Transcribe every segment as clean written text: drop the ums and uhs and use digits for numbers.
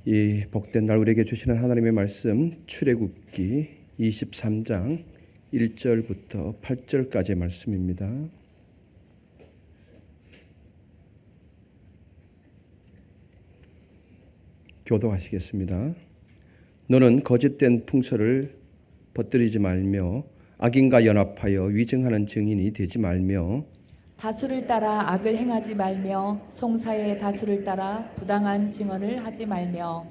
이 복된 날 우리에게 주시는 하나님의 말씀 출애굽기 23장 1절부터 8절까지의 말씀입니다. 교독하시겠습니다. 너는 거짓된 풍설을 퍼뜨리지 말며 악인과 연합하여 위증하는 증인이 되지 말며 다수를 따라 악을 행하지 말며 송사의 다수를 따라 부당한 증언을 하지 말며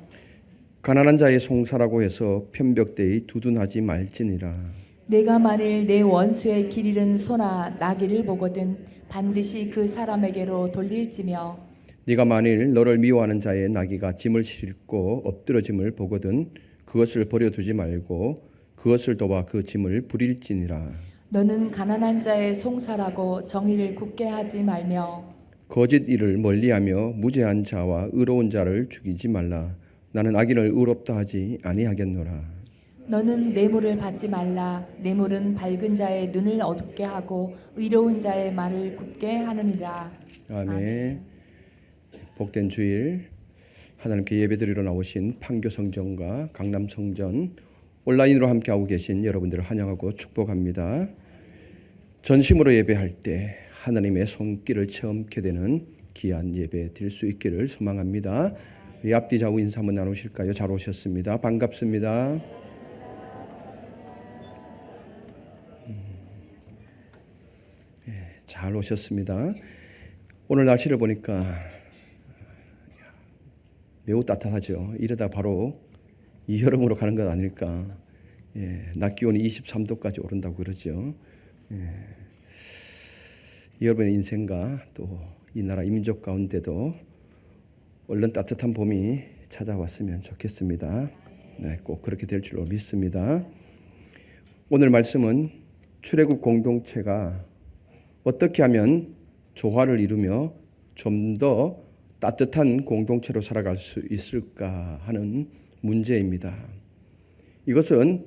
가난한 자의 송사라고 해서 편벽되이 두둔하지 말지니라. 내가 만일 내 원수의 길 잃은 소나 나귀를 보거든 반드시 그 사람에게로 돌릴지며 네가 만일 너를 미워하는 자의 나귀가 짐을 싣고 엎드러짐을 보거든 그것을 버려두지 말고 그것을 도와 그 짐을 부릴지니라. 너는 가난한 자의 송사라고 정의를 굽게 하지 말며 거짓 일을 멀리하며 무죄한 자와 의로운 자를 죽이지 말라. 나는 악인을 의롭다 하지 아니하겠노라. 너는 뇌물을 받지 말라. 뇌물은 밝은 자의 눈을 어둡게 하고 의로운 자의 말을 굽게 하느니라. 아멘. 복된 주일 하나님께 예배드리러 나오신 판교성전과 강남성전 온라인으로 함께하고 계신 여러분들을 환영하고 축복합니다. 전심으로 예배할 때 하나님의 손길을 체험하게 되는 귀한 예배 드릴 수 있기를 소망합니다. 우리 앞뒤 좌우 인사 한번 나누실까요? 잘 오셨습니다. 반갑습니다. 잘 오셨습니다. 오늘 날씨를 보니까 매우 따뜻하죠. 이러다 바로 이 여름으로 가는 것 아닐까. 낮 기온이 23도까지 오른다고 그러죠. 여러분의 인생과 또 이 나라 민족 가운데도 얼른 따뜻한 봄이 찾아왔으면 좋겠습니다. 네, 꼭 그렇게 될 줄로 믿습니다. 오늘 말씀은 출애굽 공동체가 어떻게 하면 조화를 이루며 좀 더 따뜻한 공동체로 살아갈 수 있을까 하는 문제입니다. 이것은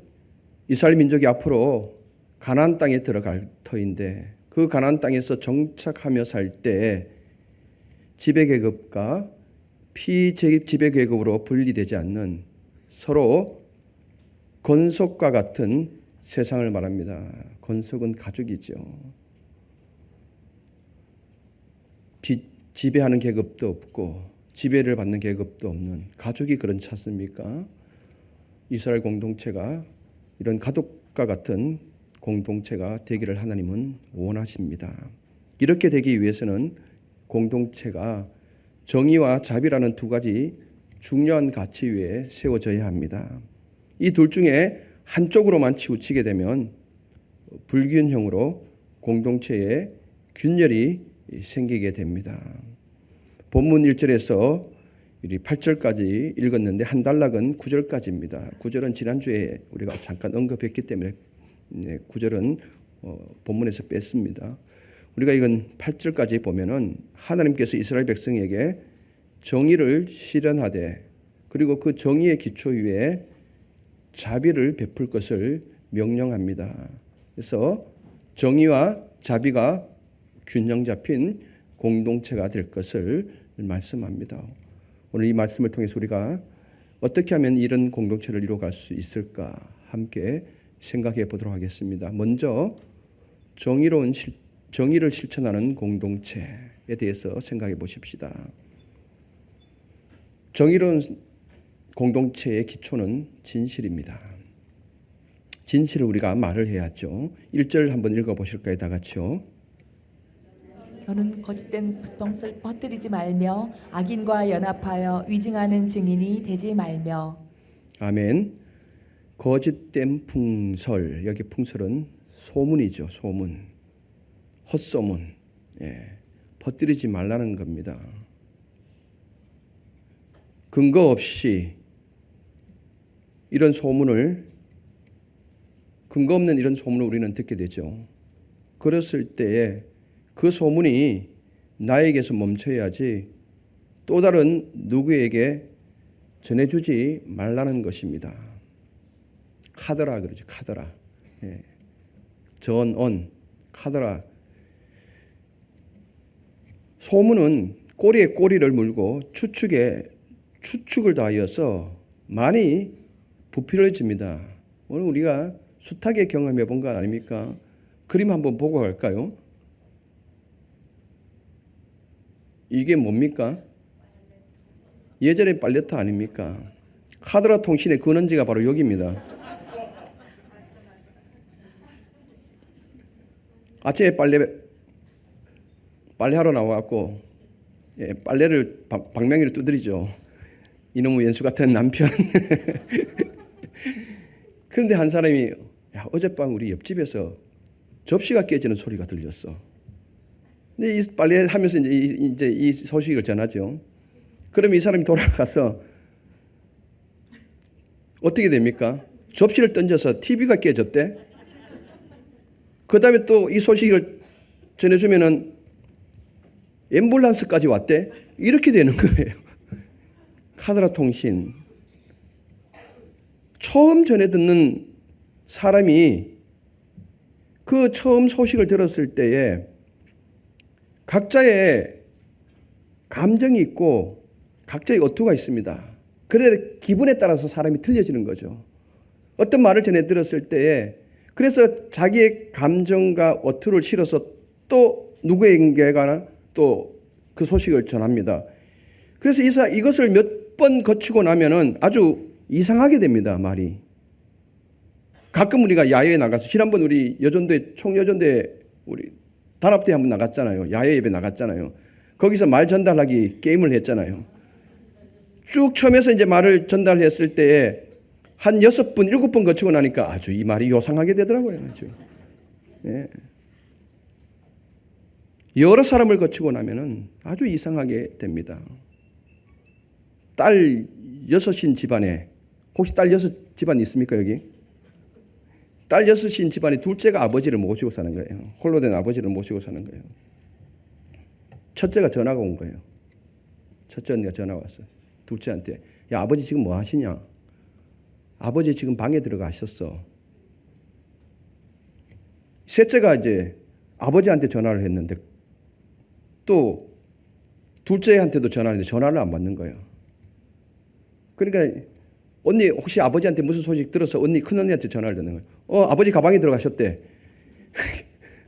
이스라엘 민족이 앞으로 가나안 땅에 들어갈 터인데 그 가나안 땅에서 정착하며 살 때 지배계급과 피지배계급으로 분리되지 않는 서로 건석과 같은 세상을 말합니다. 건석은 가족이죠. 지배하는 계급도 없고 지배를 받는 계급도 없는 가족이 그렇지 않습니까? 이스라엘 공동체가 이런 가족과 같은 공동체가 되기를 하나님은 원하십니다. 이렇게 되기 위해서는 공동체가 정의와 자비라는 두 가지 중요한 가치 위에 세워져야 합니다. 이 둘 중에 한쪽으로만 치우치게 되면 불균형으로 공동체에 균열이 생기게 됩니다. 본문 1절에서 8절까지 읽었는데 한 단락은 9절까지입니다. 9절은 지난주에 우리가 잠깐 언급했기 때문에 9절은 본문에서 뺐습니다. 우리가 이건 8절까지 보면은 하나님께서 이스라엘 백성에게 정의를 실현하되 그리고 그 정의의 기초 위에 자비를 베풀 것을 명령합니다. 그래서 정의와 자비가 균형 잡힌 공동체가 될 것을 말씀합니다. 오늘 이 말씀을 통해서 우리가 어떻게 하면 이런 공동체를 이루어갈 수 있을까 함께 생각해 보도록 하겠습니다. 먼저 정의를 실천하는 공동체에 대해서 생각해 보십시다. 정의로운 공동체의 기초는 진실입니다. 진실을 우리가 말을 해야죠. 1절 한번 읽어보실까요? 다 같이요. 너는 거짓된 풍설을 퍼뜨리지 말며 악인과 연합하여 위증하는 증인이 되지 말며 아멘. 거짓된 풍설, 여기 풍설은 소문이죠. 소문, 헛소문, 퍼뜨리지 말라는 겁니다. 근거 없이 이런 소문을, 근거 없는 이런 소문을 우리는 듣게 되죠. 그랬을 때에 그 소문이 나에게서 멈춰야지 또 다른 누구에게 전해주지 말라는 것입니다. 카더라 그러죠. 카더라. 전언, 카더라. 소문은 꼬리에 꼬리를 물고 추측에 추측을 다하여서 많이 부풀려집니다. 오늘 우리가 숱하게 경험해 본 거 아닙니까? 그림 한번 보고 갈까요? 이게 뭡니까? 예전에 팔레트 아닙니까? 카드라 통신의 근원지가 바로 여기입니다. 아침에 빨래하러 나와갖고 빨래를 방망이를 두드리죠. 이놈의 연수 같은 남편. 그런데 한 사람이 어젯밤 우리 옆집에서 접시가 깨지는 소리가 들렸어. 근데 이 빨래하면서 이제 이 소식을 전하죠. 그럼 이 사람이 돌아가서 어떻게 됩니까? 접시를 던져서 TV가 깨졌대. 그 다음에 또 이 소식을 전해주면은 앰뷸런스까지 왔대. 이렇게 되는 거예요. 카드라 통신. 처음 전해 듣는 사람이 그 처음 소식을 들었을 때에 각자의 감정이 있고 각자의 어투가 있습니다. 그래 기분에 따라서 사람이 틀려지는 거죠. 어떤 말을 전해 들었을 때에 그래서 자기의 감정과 어투를 실어서 또 누구에게나 또 그 소식을 전합니다. 그래서 이것을 몇 번 거치고 나면은 아주 이상하게 됩니다. 말이. 가끔 우리가 야외에 나가서 지난번 우리 여전대 총여전대 우리 단합대 한번 나갔잖아요. 야외 예배 나갔잖아요. 거기서 말 전달하기 게임을 했잖아요. 쭉 처음에서 이제 말을 전달했을 때에 한 6번, 7번 거치고 나니까 아주 이 말이 요상하게 되더라고요. 아주. 예. 여러 사람을 거치고 나면은 아주 이상하게 됩니다. 딸 6인 집안에 혹시 딸 6 집안 있습니까 여기? 딸 6인 집안에 둘째가 아버지를 모시고 사는 거예요. 홀로 된 아버지를 모시고 사는 거예요. 첫째가 전화가 온 거예요. 첫째 언니가 전화가 왔어요. 둘째한테 야 아버지 지금 뭐 하시냐? 아버지 지금 방에 들어가셨어. 셋째가 이제 아버지한테 전화를 했는데 또 둘째한테도 전화를 했는데 전화를 안 받는 거예요. 그러니까 언니 혹시 아버지한테 무슨 소식 들어서 언니 큰언니한테 전화를 듣는 거예요. 아버지 가방에 들어가셨대.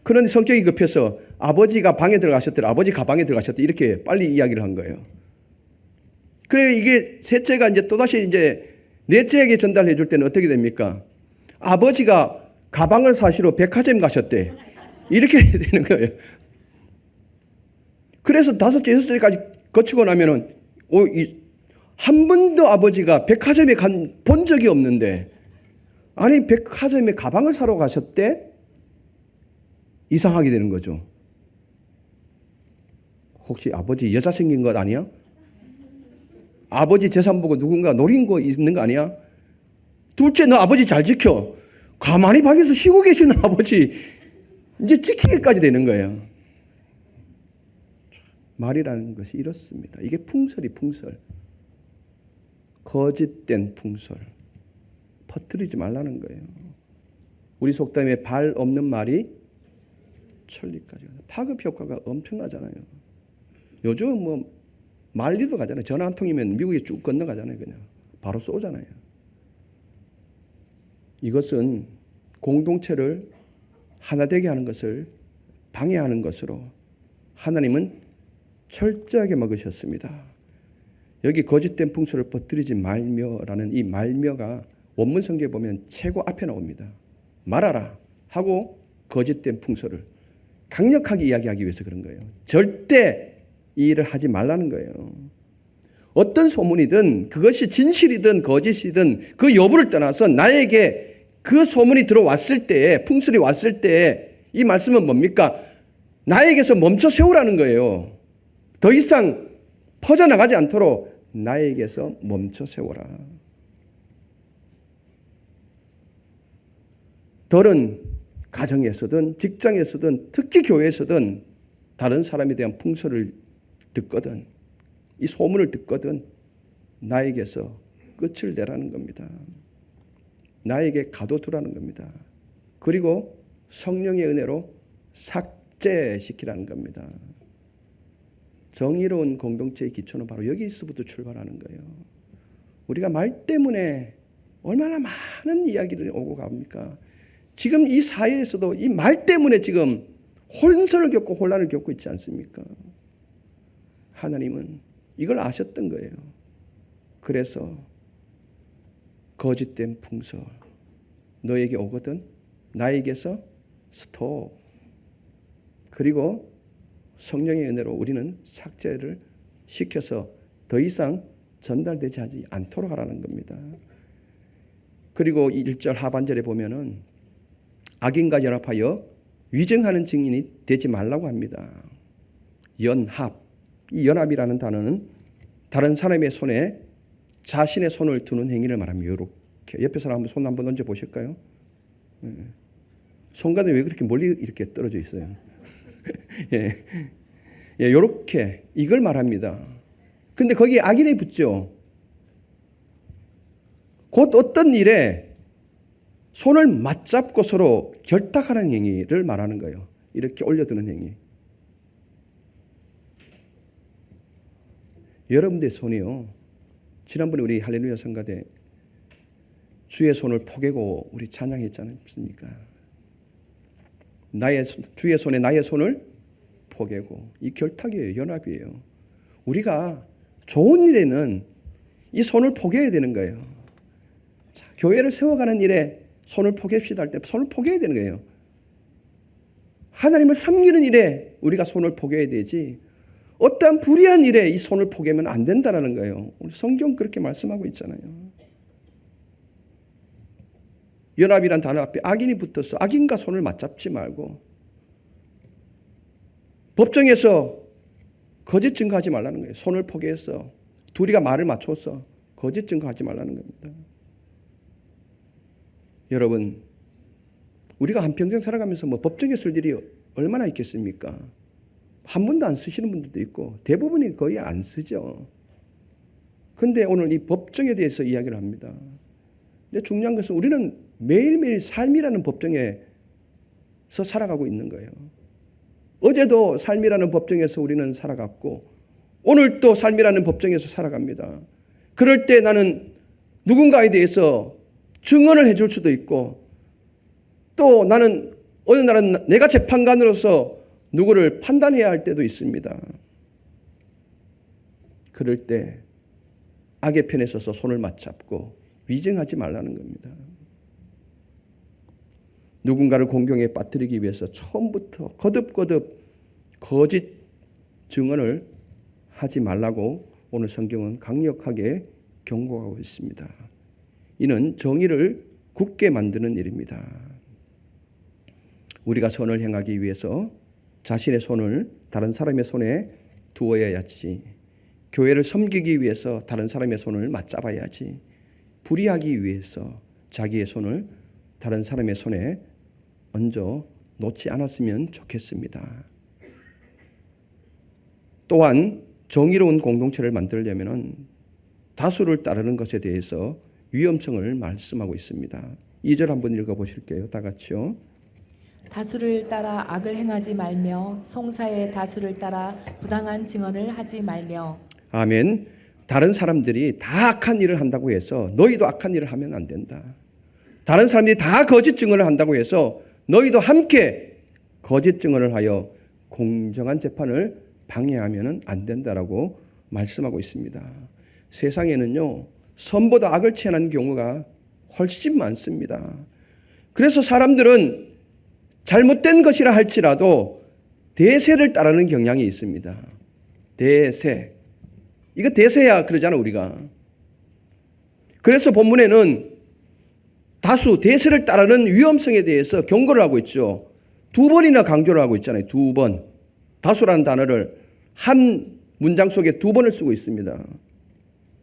큰언니 성격이 급해서 아버지가 방에 들어가셨대. 아버지 가방에 들어가셨대. 이렇게 빨리 이야기를 한 거예요. 그래 이게 셋째가 이제 또다시 이제 넷째에게 전달해 줄 때는 어떻게 됩니까? 아버지가 가방을 사시러 백화점 가셨대. 이렇게 되는 거예요. 그래서 5째, 6째까지 거치고 나면은 한 번도 아버지가 백화점에 본 적이 없는데 아니 백화점에 가방을 사러 가셨대? 이상하게 되는 거죠. 혹시 아버지 여자 생긴 것 아니야? 아버지 재산 보고 누군가 노린 거 있는 거 아니야? 둘째 너 아버지 잘 지켜. 가만히 방에서 쉬고 계시는 아버지 이제 지키기까지 되는 거예요. 말이라는 것이 이렇습니다. 이게 풍설이 풍설. 거짓된 풍설. 퍼뜨리지 말라는 거예요. 우리 속담에 발 없는 말이 천리까지 간다. 파급 효과가 엄청나잖아요. 요즘은 뭐 말리도 가잖아요. 전화 한 통이면 미국에 쭉 건너가잖아요. 그냥 바로 쏘잖아요. 이것은 공동체를 하나 되게 하는 것을 방해하는 것으로 하나님은 철저하게 막으셨습니다. 여기 거짓된 풍설을 퍼뜨리지 말며라는 이 말며가 원문 성경에 보면 최고 앞에 나옵니다. 말하라 하고 거짓된 풍설을 강력하게 이야기하기 위해서 그런 거예요. 절대 이 일을 하지 말라는 거예요. 어떤 소문이든 그것이 진실이든 거짓이든 그 여부를 떠나서 나에게 그 소문이 들어왔을 때에 풍설이 왔을 때에 이 말씀은 뭡니까? 나에게서 멈춰 세우라는 거예요. 더 이상 퍼져나가지 않도록 나에게서 멈춰 세워라. 덜은 가정에서든 직장에서든 특히 교회에서든 다른 사람에 대한 풍설을 듣거든 이 소문을 듣거든 나에게서 끝을 내라는 겁니다. 나에게 가둬두라는 겁니다. 그리고 성령의 은혜로 삭제시키라는 겁니다. 정의로운 공동체의 기초는 바로 여기서부터 출발하는 거예요. 우리가 말 때문에 얼마나 많은 이야기들이 오고 갑니까? 지금 이 사회에서도 이 말 때문에 지금 혼선을 겪고 혼란을 겪고 있지 않습니까? 하나님은 이걸 아셨던 거예요. 그래서 거짓된 풍설 너에게 오거든 나에게서 스톱. 그리고 성령의 은혜로 우리는 삭제를 시켜서 더 이상 전달되지 하지 않도록 하라는 겁니다. 그리고 1절 하반절에 보면은 악인과 연합하여 위증하는 증인이 되지 말라고 합니다. 연합. 이 연합이라는 단어는 다른 사람의 손에 자신의 손을 두는 행위를 말합니다. 이렇게 옆에 사람 손 한번 얹어 보실까요? 손가락이 왜 그렇게 멀리 이렇게 떨어져 있어요? 예, 이렇게 이걸 말합니다. 근데 거기에 악인이 붙죠. 곧 어떤 일에 손을 맞잡고 서로 결탁하는 행위를 말하는 거예요. 이렇게 올려두는 행위. 여러분들의 손이요. 지난번에 우리 할렐루야 성가대 주의 손을 포개고 우리 찬양했지 않습니까? 주의 손에 나의 손을 포개고 이 결탁이에요. 연합이에요. 우리가 좋은 일에는 이 손을 포개야 되는 거예요. 자, 교회를 세워가는 일에 손을 포갭시다 할 때 손을 포개야 되는 거예요. 하나님을 섬기는 일에 우리가 손을 포개야 되지 어떠한 불의한 일에 이 손을 포개면 안 된다는 거예요. 우리 성경 그렇게 말씀하고 있잖아요. 연합이란 단어 앞에 악인이 붙어서 악인과 손을 맞잡지 말고 법정에서 거짓 증거하지 말라는 거예요. 손을 포개해서 둘이가 말을 맞춰서 거짓 증거하지 말라는 겁니다. 여러분, 우리가 한평생 살아가면서 뭐 법정에 쓸 일이 얼마나 있겠습니까? 한 번도 안 쓰시는 분들도 있고 대부분이 거의 안 쓰죠. 그런데 오늘 이 법정에 대해서 이야기를 합니다. 근데 중요한 것은 우리는 매일매일 삶이라는 법정에서 살아가고 있는 거예요. 어제도 삶이라는 법정에서 우리는 살아갔고 오늘 또 삶이라는 법정에서 살아갑니다. 그럴 때 나는 누군가에 대해서 증언을 해줄 수도 있고 또 나는 어느 날은 내가 재판관으로서 누구를 판단해야 할 때도 있습니다. 그럴 때 악의 편에 서서 손을 맞잡고 위증하지 말라는 겁니다. 누군가를 공경에 빠뜨리기 위해서 처음부터 거듭거듭 거짓 증언을 하지 말라고 오늘 성경은 강력하게 경고하고 있습니다. 이는 정의를 굳게 만드는 일입니다. 우리가 선을 행하기 위해서 자신의 손을 다른 사람의 손에 두어야지. 교회를 섬기기 위해서 다른 사람의 손을 맞잡아야지. 불의하기 위해서 자기의 손을 다른 사람의 손에 얹어 놓지 않았으면 좋겠습니다. 또한 정의로운 공동체를 만들려면 다수를 따르는 것에 대해서 위험성을 말씀하고 있습니다. 2절 한번 읽어보실게요. 다 같이요. 다수를 따라 악을 행하지 말며 송사의 다수를 따라 부당한 증언을 하지 말며. 아멘. 다른 사람들이 다 악한 일을 한다고 해서 너희도 악한 일을 하면 안 된다. 다른 사람들이 다 거짓 증언을 한다고 해서 너희도 함께 거짓 증언을 하여 공정한 재판을 방해하면 안 된다라고 말씀하고 있습니다. 세상에는요, 선보다 악을 취하는 경우가 훨씬 많습니다. 그래서 사람들은 잘못된 것이라 할지라도 대세를 따르는 경향이 있습니다. 대세. 이거 대세야 그러잖아 우리가. 그래서 본문에는 다수 대세를 따르는 위험성에 대해서 경고를 하고 있죠. 2번이나 강조를 하고 있잖아요. 2번. 다수라는 단어를 한 문장 속에 2번을 쓰고 있습니다.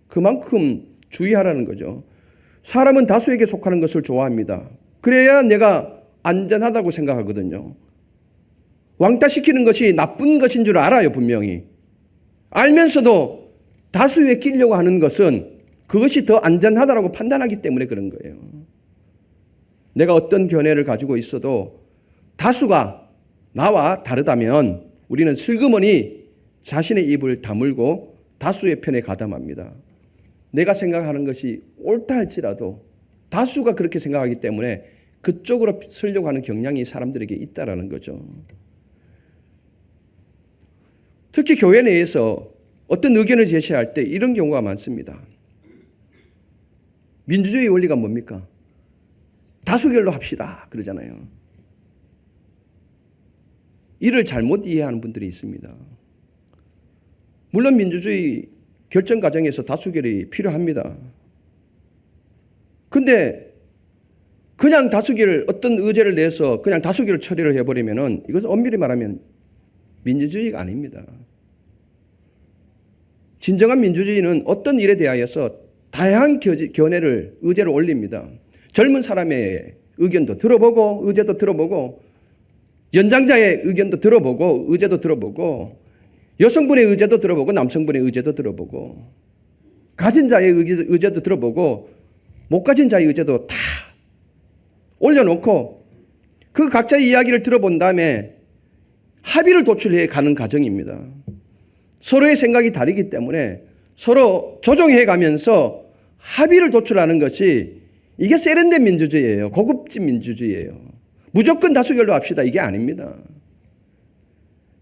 그만큼 주의하라는 거죠. 사람은 다수에게 속하는 것을 좋아합니다. 그래야 내가 안전하다고 생각하거든요. 왕따시키는 것이 나쁜 것인 줄 알아요, 분명히. 알면서도 다수에 끼려고 하는 것은 그것이 더 안전하다고 판단하기 때문에 그런 거예요. 내가 어떤 견해를 가지고 있어도 다수가 나와 다르다면 우리는 슬그머니 자신의 입을 다물고 다수의 편에 가담합니다. 내가 생각하는 것이 옳다 할지라도 다수가 그렇게 생각하기 때문에 그쪽으로 서려고 하는 경향이 사람들에게 있다라는 거죠. 특히 교회 내에서 어떤 의견을 제시할 때 이런 경우가 많습니다. 민주주의 원리가 뭡니까? 다수결로 합시다 그러잖아요. 이를 잘못 이해하는 분들이 있습니다. 물론 민주주의 결정 과정에서 다수결이 필요합니다. 근데 그냥 다수결 어떤 의제를 내서 그냥 다수결 처리를 해버리면은 이것은 엄밀히 말하면 민주주의가 아닙니다. 진정한 민주주의는 어떤 일에 대하여서 다양한 견해를 의제를 올립니다. 젊은 사람의 의견도 들어보고 의제도 들어보고 연장자의 의견도 들어보고 의제도 들어보고 여성분의 의제도 들어보고 남성분의 의제도 들어보고 가진 자의 의제도 들어보고 못 가진 자의 의제도 다 올려놓고 그 각자의 이야기를 들어본 다음에 합의를 도출해 가는 과정입니다. 서로의 생각이 다르기 때문에 서로 조정해 가면서 합의를 도출하는 것이 이게 세련된 민주주의예요. 고급진 민주주의예요. 무조건 다수결로 합시다. 이게 아닙니다.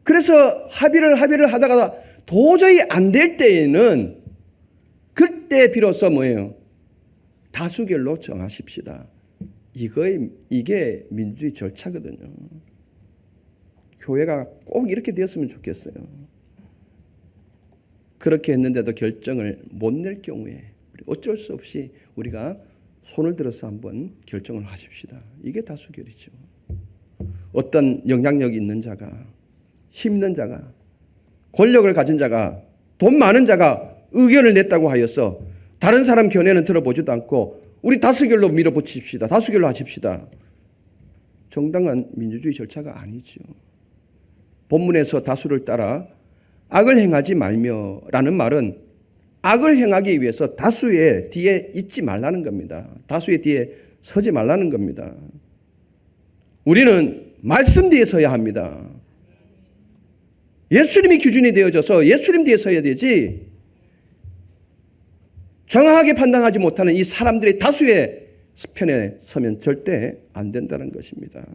그래서 합의를 하다가 도저히 안 될 때에는 그때 비로소 뭐예요? 다수결로 정하십시다. 이게 민주주의 절차거든요. 교회가 꼭 이렇게 되었으면 좋겠어요. 그렇게 했는데도 결정을 못 낼 경우에 어쩔 수 없이 우리가 손을 들어서 한번 결정을 하십시다. 이게 다수결이죠. 어떤 영향력 있는 자가, 힘 있는 자가, 권력을 가진 자가, 돈 많은 자가 의견을 냈다고 하여서 다른 사람 견해는 들어보지도 않고 우리 다수결로 밀어붙입시다. 다수결로 하십시다. 정당한 민주주의 절차가 아니죠. 본문에서 다수를 따라 악을 행하지 말며라는 말은 악을 행하기 위해서 다수의 뒤에 있지 말라는 겁니다. 다수의 뒤에 서지 말라는 겁니다. 우리는 말씀 뒤에 서야 합니다. 예수님이 기준이 되어져서 예수님 뒤에 서야 되지 정확하게 판단하지 못하는 이 사람들의 다수의 편에 서면 절대 안 된다는 것입니다.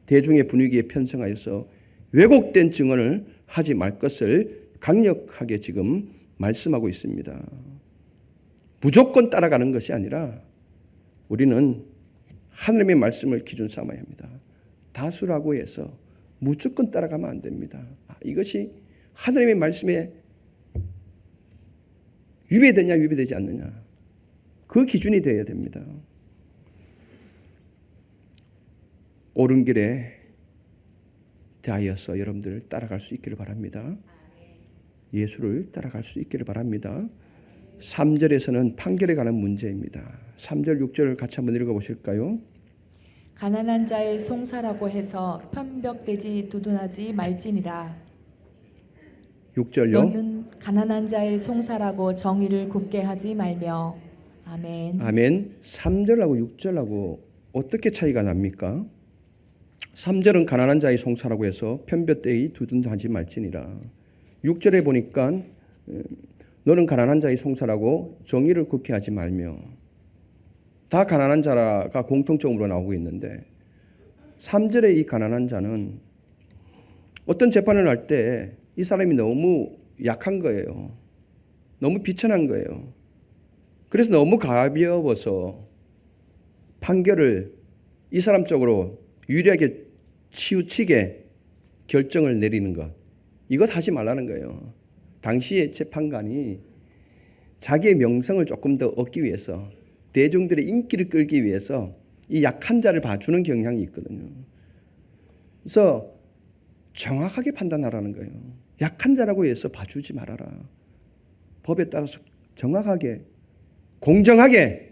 대중의 분위기에 편성하여서 왜곡된 증언을 하지 말 것을 강력하게 지금 말씀하고 있습니다. 무조건 따라가는 것이 아니라 우리는 하나님의 말씀을 기준 삼아야 합니다. 다수라고 해서 무조건 따라가면 안 됩니다. 이것이 하나님의 말씀에 위배되냐 위배되지 않느냐 그 기준이 되어야 됩니다. 옳은 길에 대하여서 여러분들 따라갈 수 있기를 바랍니다. 예수를 따라갈 수 있기를 바랍니다. 3절에서는 판결에 관한 문제입니다. 3절 6절을 같이 한번 읽어보실까요? 가난한 자의 송사라고 해서 편벽되지 두둔하지 말지니라. 6절요. 너는 가난한 자의 송사라고 정의를 굽게 하지 말며. 아멘. 아멘. 3절하고 6절하고 어떻게 차이가 납니까? 3절은 가난한 자의 송사라고 해서 편벽되이 두둔하지 말지니라. 6절에 보니까 너는 가난한 자의 송사라고 정의를 굽게 하지 말며. 다 가난한 자가 공통적으로 나오고 있는데 3절의 이 가난한 자는 어떤 재판을 할 때 이 사람이 너무 약한 거예요. 너무 비천한 거예요. 그래서 너무 가벼워서 판결을 이 사람 쪽으로 유리하게 치우치게 결정을 내리는 것. 이것 하지 말라는 거예요. 당시의 재판관이 자기의 명성을 조금 더 얻기 위해서 대중들의 인기를 끌기 위해서 이 약한 자를 봐주는 경향이 있거든요. 그래서 정확하게 판단하라는 거예요. 약한 자라고 해서 봐주지 말아라. 법에 따라서 정확하게 공정하게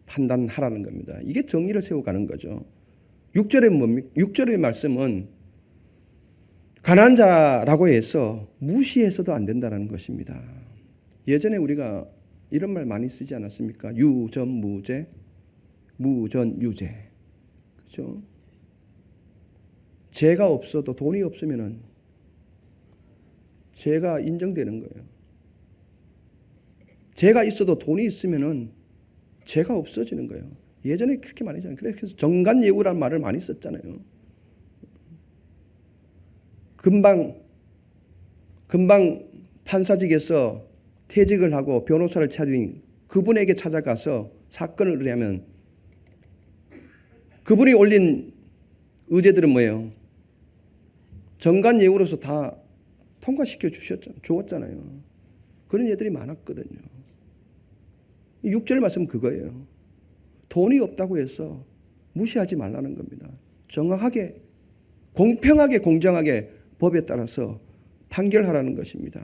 판단하라는 겁니다. 이게 정의를 세워가는 거죠. 6절의 말씀은 가난한 자라고 해서 무시해서도 안 된다는 것입니다. 예전에 우리가 이런 말 많이 쓰지 않았습니까? 유전무죄, 무전유죄. 그렇죠? 죄가 없어도 돈이 없으면은 죄가 인정되는 거예요. 죄가 있어도 돈이 있으면은 죄가 없어지는 거예요. 예전에 그렇게 많이 했잖아요. 그래서 정관예우라는 말을 많이 썼잖아요. 금방 판사직에서 퇴직을 하고 변호사를 찾으니 그분에게 찾아가서 사건을 의뢰하면 그분이 올린 의제들은 뭐예요? 정관예우로서 다 통과시켜 주었잖아요. 그런 애들이 많았거든요. 6절 말씀 그거예요. 돈이 없다고 해서 무시하지 말라는 겁니다. 정확하게, 공평하게, 공정하게 법에 따라서 판결하라는 것입니다.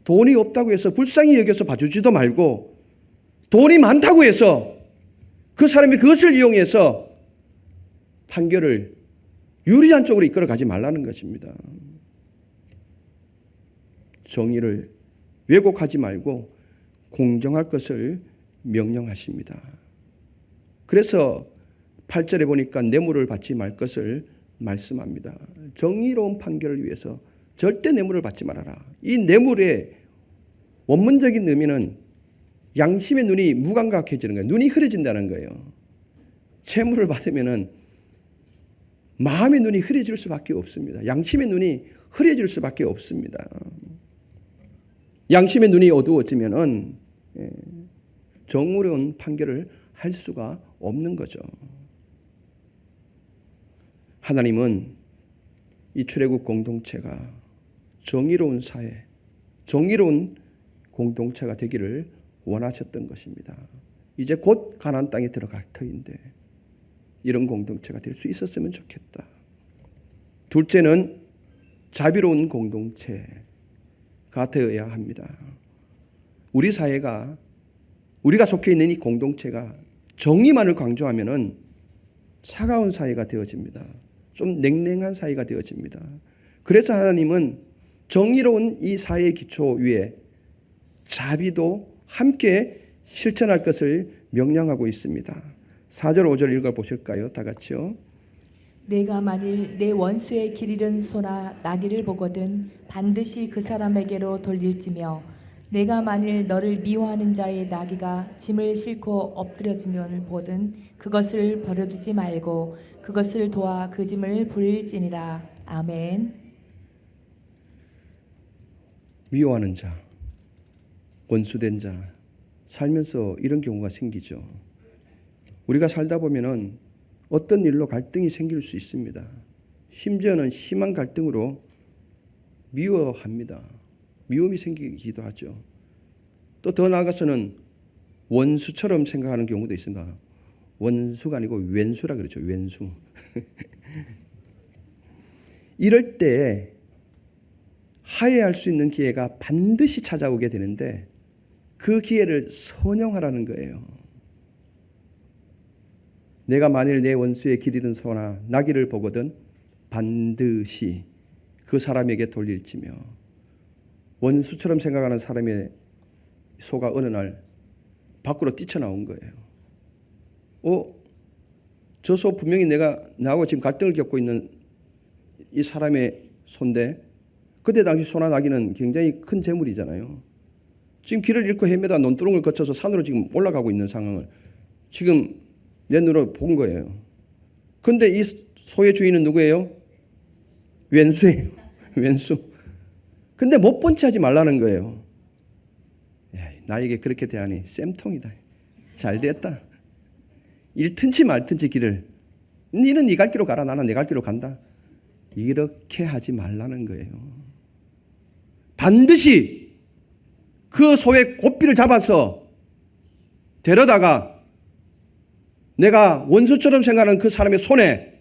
돈이 없다고 해서 불쌍히 여겨서 봐주지도 말고 돈이 많다고 해서 그 사람이 그것을 이용해서 판결을 유리한 쪽으로 이끌어 가지 말라는 것입니다. 정의를 왜곡하지 말고 공정할 것을 명령하십니다. 그래서 8절에 보니까 뇌물을 받지 말 것을 말씀합니다. 정의로운 판결을 위해서 절대 뇌물을 받지 말아라. 이 뇌물의 원문적인 의미는 양심의 눈이 무감각해지는 거예요. 눈이 흐려진다는 거예요. 채무를 받으면은 마음의 눈이 흐려질 수밖에 없습니다. 양심의 눈이 흐려질 수밖에 없습니다. 양심의 눈이 어두워지면은 정의로운 판결을 할 수가 없는 거죠. 하나님은 이 출애굽 공동체가 정의로운 사회, 정의로운 공동체가 되기를 원하셨던 것입니다. 이제 곧 가나안 땅에 들어갈 터인데 이런 공동체가 될 수 있었으면 좋겠다. 둘째는 자비로운 공동체가 되어야 합니다. 우리 사회가, 우리가 속해 있는 이 공동체가 정의만을 강조하면은 차가운 사회가 되어집니다. 좀 냉랭한 사회가 되어집니다. 그래서 하나님은 정의로운 이 사회의 기초 위에 자비도 함께 실천할 것을 명령하고 있습니다. 4절 5절 읽어보실까요? 다 같이요. 내가 만일 내 원수의 길 잃은 소나 나귀를 보거든 반드시 그 사람에게로 돌릴지며 내가 만일 너를 미워하는 자의 나귀가 짐을 싣고 엎드려지면 보든 그것을 버려두지 말고 그것을 도와 그 짐을 부릴지니라. 아멘. 미워하는 자, 원수된 자, 살면서 이런 경우가 생기죠. 우리가 살다 보면은 어떤 일로 갈등이 생길 수 있습니다. 심지어는 심한 갈등으로 미워합니다. 미움이 생기기도 하죠. 또 더 나아가서는 원수처럼 생각하는 경우도 있습니다. 원수가 아니고 왼수라 그러죠. 왼수. 이럴 때 화해할 수 있는 기회가 반드시 찾아오게 되는데 그 기회를 선용하라는 거예요. 내가 만일 내 원수의 길 잃은 소나 나귀를 보거든 반드시 그 사람에게 돌릴지며. 원수처럼 생각하는 사람의 소가 어느 날 밖으로 뛰쳐나온 거예요. 저 소 분명히 나하고 지금 갈등을 겪고 있는 이 사람의 소인데 그때 당시 소나 나귀는 굉장히 큰 재물이잖아요. 지금 길을 잃고 헤매다 논두렁을 거쳐서 산으로 지금 올라가고 있는 상황을 지금 내 눈으로 본 거예요. 그런데 이 소의 주인은 누구예요? 왼수예요. 왼수. 근데 못 본 채 하지 말라는 거예요. 야, 나에게 그렇게 대하니 쌤통이다. 잘 됐다. 잃든지 말든지 길을. 너는 네 갈 길로 가라. 나는 내 갈 길로 간다. 이렇게 하지 말라는 거예요. 반드시 그 소의 고삐를 잡아서 데려다가 내가 원수처럼 생각하는 그 사람의 손에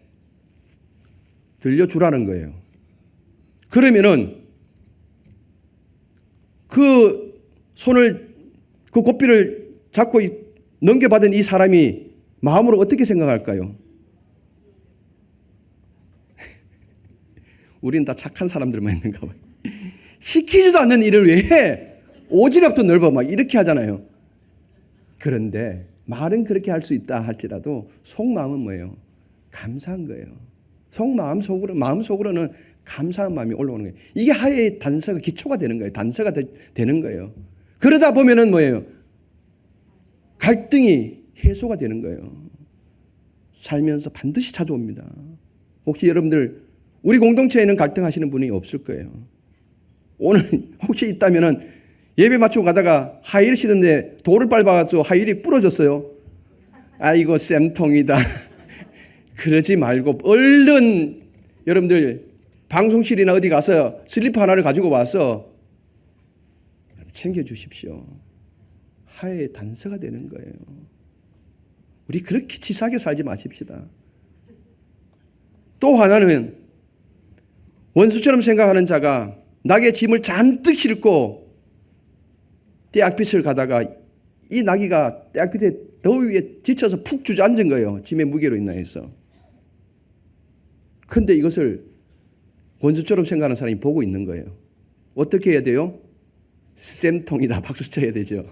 들려주라는 거예요. 그러면은 그 손을, 그 고삐를 잡고 넘겨받은 이 사람이 마음으로 어떻게 생각할까요? 우리는 다 착한 사람들만 있는가 봐요. 시키지도 않는 일을 왜 해? 오지랖도 넓어 막 이렇게 하잖아요. 그런데 말은 그렇게 할 수 있다 할지라도 속마음은 뭐예요? 감사한 거예요. 마음속으로는 감사한 마음이 올라오는 거예요. 이게 하나의 단서가 기초가 되는 거예요. 단서가 되는 거예요. 그러다 보면은 뭐예요? 갈등이 해소가 되는 거예요. 살면서 반드시 찾아옵니다. 혹시 여러분들 우리 공동체에는 갈등하시는 분이 없을 거예요. 오늘 혹시 있다면은 예배 마치고 가다가 하이힐 신는데 돌을 밟아가지고 하이힐이 부러졌어요. 아이고 쌤통이다. 그러지 말고 얼른 여러분들 방송실이나 어디 가서 슬리퍼 하나를 가지고 와서 챙겨주십시오. 하의 단서가 되는 거예요. 우리 그렇게 치사하게 살지 마십시다. 또 하나는 원수처럼 생각하는 자가 낙의 짐을 잔뜩 싣고 떼약빛을 가다가 이 나귀가 떼약빛에 더위에 지쳐서 푹 주저앉은 거예요. 짐의 무게로 인하여서. 그런데 이것을 원수처럼 생각하는 사람이 보고 있는 거예요. 어떻게 해야 돼요? 쌤통이다 박수 쳐야 되죠.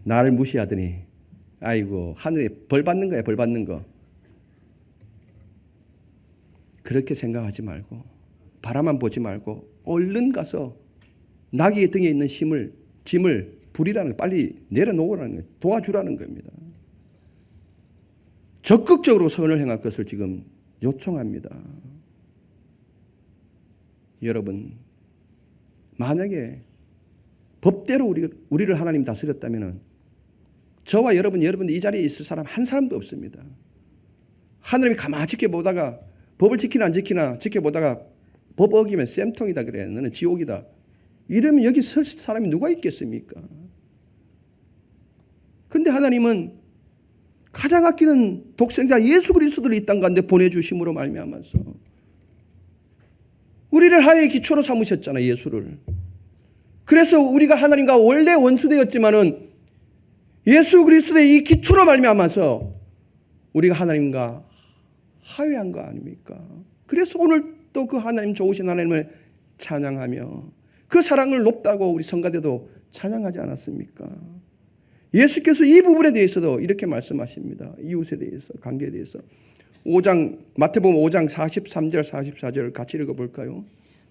나를 무시하더니 아이고 하늘에 벌 받는 거야. 벌 받는 거. 그렇게 생각하지 말고 바라만 보지 말고 얼른 가서 나귀의 등에 있는 짐을 불이라는 거 빨리 내려놓으라는 거예요. 도와주라는 겁니다. 적극적으로 선을 행할 것을 지금 요청합니다. 여러분 만약에 법대로 우리를 하나님 다스렸다면 저와 여러분 이 자리에 있을 사람 한 사람도 없습니다. 하나님이 가만히 지켜보다가 법을 지키나 안 지키나 지켜보다가 법 어기면 쌤통이다 그래. 너는 지옥이다. 이러면 여기 설 사람이 누가 있겠습니까? 그런데 하나님은 가장 아끼는 독생자 예수 그리스도를 이 땅 가운데 보내주심으로 말미암아서 우리를 하나의 기초로 삼으셨잖아요. 예수를. 그래서 우리가 하나님과 원래 원수되었지만은 예수 그리스도의 이 기초로 말미암아서 우리가 하나님과 화해한 거 아닙니까? 그래서 오늘 또 그 하나님 좋으신 하나님을 찬양하며 그 사랑을 높다고 우리 성가대도 찬양하지 않았습니까? 예수께서 이 부분에 대해서도 이렇게 말씀하십니다. 이웃에 대해서, 관계에 대해서. 마태복음 5장 43절 44절 같이 읽어볼까요?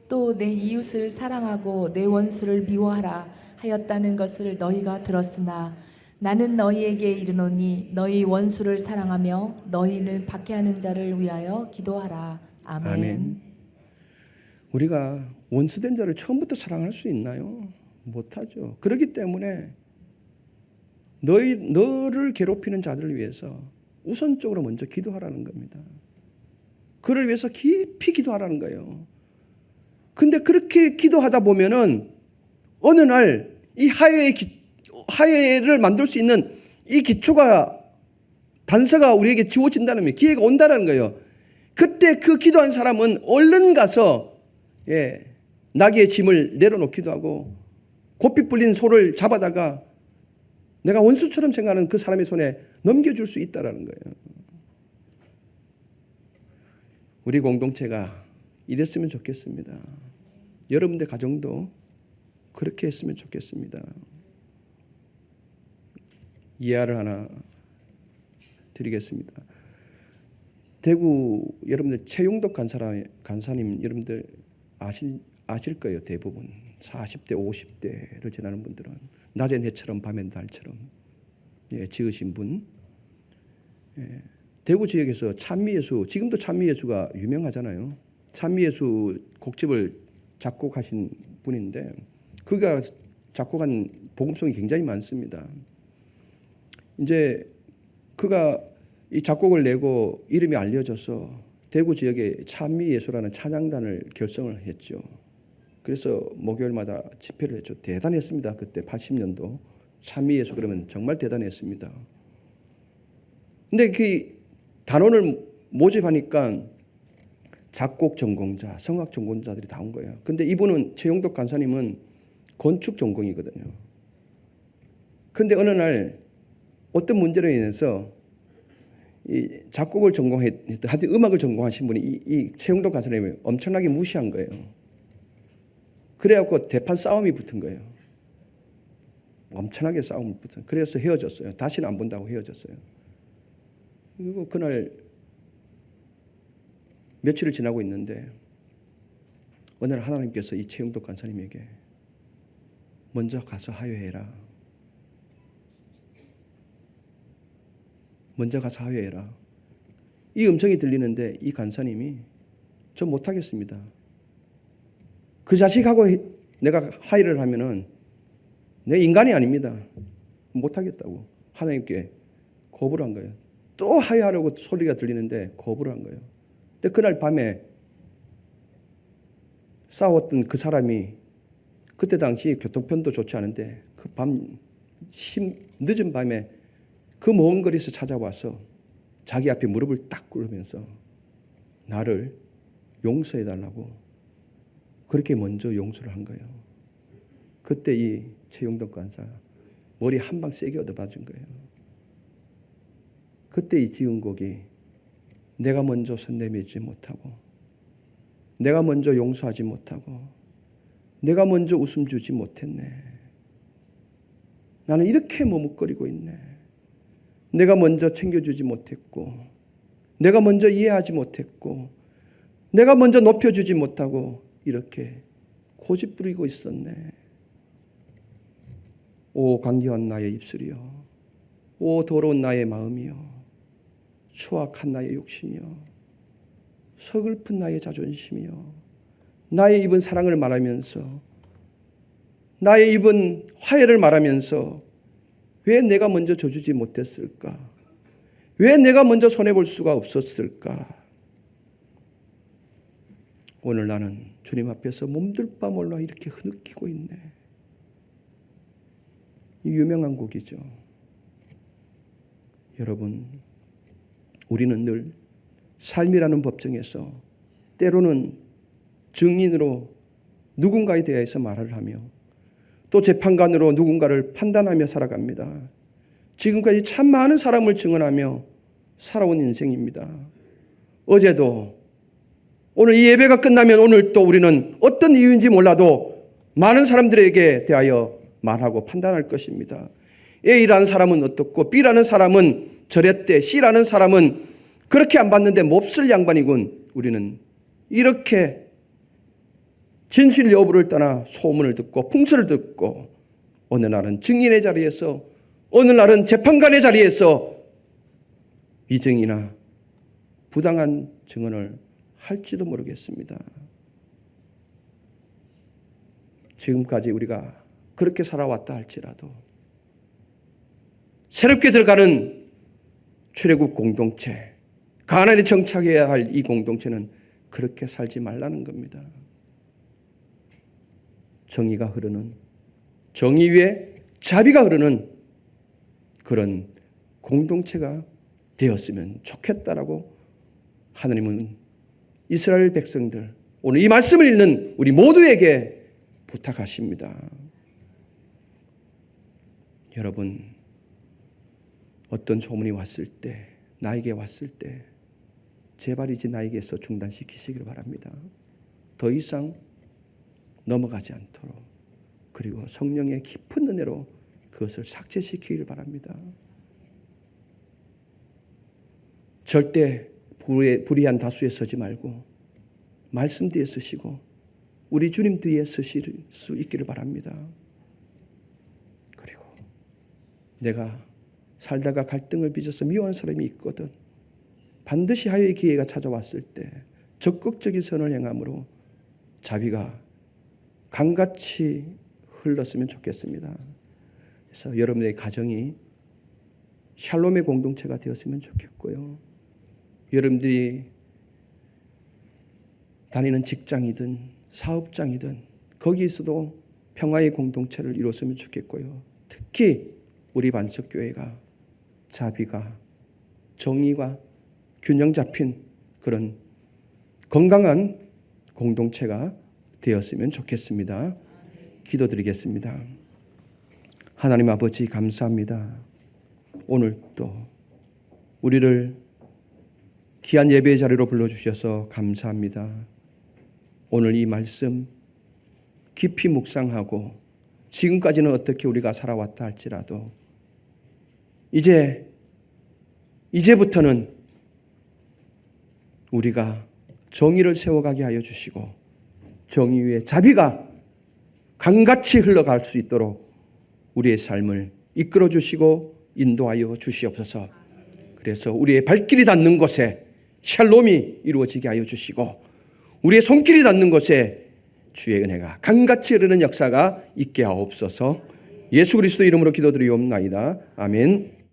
또 내 이웃을 사랑하고 내 원수를 미워하라 하였다는 것을 너희가 들었으나 나는 너희에게 이르노니 너희 원수를 사랑하며 너희를 박해하는 자를 위하여 기도하라. 아멘. 아멘. 우리가 원수된 자를 처음부터 사랑할 수 있나요? 못하죠. 그렇기 때문에 너를 괴롭히는 자들을 위해서 우선적으로 먼저 기도하라는 겁니다. 그를 위해서 깊이 기도하라는 거예요. 근데 그렇게 기도하다 보면은 어느 날 이 하해를 만들 수 있는 이 기초가 단서가 우리에게 주어진다는 거예요. 기회가 온다는 거예요. 그때 그 기도한 사람은 얼른 가서 나귀의 짐을 내려놓기도 하고 고삐 뿔린 소를 잡아다가 내가 원수처럼 생각하는 그 사람의 손에 넘겨줄 수 있다는 거예요. 우리 공동체가 이랬으면 좋겠습니다. 여러분들 가정도 그렇게 했으면 좋겠습니다. 이해를 하나 드리겠습니다. 대구 여러분들 최용덕 간사님 여러분들 아실 거예요. 대부분 40대 50대를 지나는 분들은 낮엔 해처럼 밤엔 달처럼 지으신 분. 대구 지역에서 찬미예수, 지금도 찬미예수가 유명하잖아요. 찬미예수 곡집을 작곡하신 분인데 그가 작곡한 복음송이 굉장히 많습니다. 이제 그가 이 작곡을 내고 이름이 알려져서 대구 지역에 찬미예수라는 찬양단을 결성을 했죠. 그래서 목요일마다 집회를 했죠. 대단했습니다. 그때 80년도 찬미예수 그러면 정말 대단했습니다. 근데 그 단원을 모집하니까 작곡 전공자, 성악 전공자들이 다 온 거예요. 근데 이분은 최용덕 간사님은 건축 전공이거든요. 그런데 어느 날 어떤 문제로 인해서 이 작곡을 전공했던, 하여튼 음악을 전공하신 분이 이 최용덕 간사님을 엄청나게 무시한 거예요. 그래갖고 대판 싸움이 붙은 거예요. 엄청나게 싸움이 붙은. 그래서 헤어졌어요. 다시는 안 본다고 헤어졌어요. 그리고 그날 며칠을 지나고 있는데 어느 날 하나님께서 이 최영덕 간사님에게 먼저 가서 하회해라. 먼저 가서 하회해라. 이 음성이 들리는데 이 간사님이 저 못하겠습니다. 그 자식하고 내가 하회를 하면은 내 인간이 아닙니다. 못하겠다고 하나님께 거부를 한 거예요. 또 하회하려고 소리가 들리는데 거부를 한 거예요. 근데 그날 밤에 싸웠던 그 사람이 그때 당시 교통편도 좋지 않은데 그 밤 늦은 밤에 그 먼 거리에서 찾아와서 자기 앞에 무릎을 딱 꿇으면서 나를 용서해달라고 그렇게 먼저 용서를 한 거예요. 그때 이 최영덕 간사 머리 한 방 세게 얻어맞은 거예요. 그때 이 지은 곡이 내가 먼저 손 내밀지 못하고 내가 먼저 용서하지 못하고 내가 먼저 웃음 주지 못했네. 나는 이렇게 머뭇거리고 있네. 내가 먼저 챙겨주지 못했고 내가 먼저 이해하지 못했고 내가 먼저 높여주지 못하고 이렇게 고집부리고 있었네. 오 강경한 나의 입술이여, 오 더러운 나의 마음이여, 추악한 나의 욕심이여, 서글픈 나의 자존심이여, 나의 입은 사랑을 말하면서 나의 입은 화해를 말하면서 왜 내가 먼저 져주지 못했을까? 왜 내가 먼저 손해볼 수가 없었을까? 오늘 나는 주님 앞에서 몸둘 바 몰라 이렇게 흐느끼고 있네. 이 유명한 곡이죠. 여러분, 우리는 늘 삶이라는 법정에서 때로는 증인으로 누군가에 대해서 말을 하며 또 재판관으로 누군가를 판단하며 살아갑니다. 지금까지 참 많은 사람을 증언하며 살아온 인생입니다. 어제도 오늘 이 예배가 끝나면 오늘 또 우리는 어떤 이유인지 몰라도 많은 사람들에게 대하여 말하고 판단할 것입니다. A라는 사람은 어떻고 B라는 사람은 저랬대, C라는 사람은 그렇게 안 봤는데 몹쓸 양반이군. 우리는 이렇게 진실 여부를 떠나 소문을 듣고 풍설을 듣고 어느 날은 증인의 자리에서 어느 날은 재판관의 자리에서 위증이나 부당한 증언을 할지도 모르겠습니다. 지금까지 우리가 그렇게 살아왔다 할지라도 새롭게 들어가는 출애굽 공동체, 가나안에 정착해야 할 이 공동체는 그렇게 살지 말라는 겁니다. 정의가 흐르는, 정의 위에 자비가 흐르는 그런 공동체가 되었으면 좋겠다라고 하나님은 이스라엘 백성들, 오늘 이 말씀을 읽는 우리 모두에게 부탁하십니다. 여러분, 어떤 소문이 왔을 때, 나에게 왔을 때 제발 이제 나에게서 중단시키시길 바랍니다. 더 이상 넘어가지 않도록, 그리고 성령의 깊은 은혜로 그것을 삭제시키길 바랍니다. 절대 불의한 다수에 서지 말고 말씀 뒤에 서시고 우리 주님 뒤에 서실 수 있기를 바랍니다. 그리고 내가 살다가 갈등을 빚어서 미워하는 사람이 있거든 반드시 하회의 기회가 찾아왔을 때 적극적인 선을 행함으로 자비가 강같이 흘렀으면 좋겠습니다. 그래서 여러분의 가정이 샬롬의 공동체가 되었으면 좋겠고요. 여러분들이 다니는 직장이든 사업장이든 거기에서도 평화의 공동체를 이뤘으면 좋겠고요. 특히 우리 반석교회가 자비가, 정의가 균형 잡힌 그런 건강한 공동체가 되었으면 좋겠습니다. 기도드리겠습니다. 하나님 아버지 감사합니다. 오늘 또 우리를 귀한 예배의 자리로 불러주셔서 감사합니다. 오늘 이 말씀 깊이 묵상하고 지금까지는 어떻게 우리가 살아왔다 할지라도 이제부터는 우리가 정의를 세워가게 하여 주시고 정의 위에 자비가 강같이 흘러갈 수 있도록 우리의 삶을 이끌어 주시고 인도하여 주시옵소서. 그래서 우리의 발길이 닿는 곳에 샬롬이 이루어지게 하여 주시고 우리의 손길이 닿는 곳에 주의 은혜가 강같이 흐르는 역사가 있게 하옵소서. 예수 그리스도 이름으로 기도드리옵나이다. 아멘.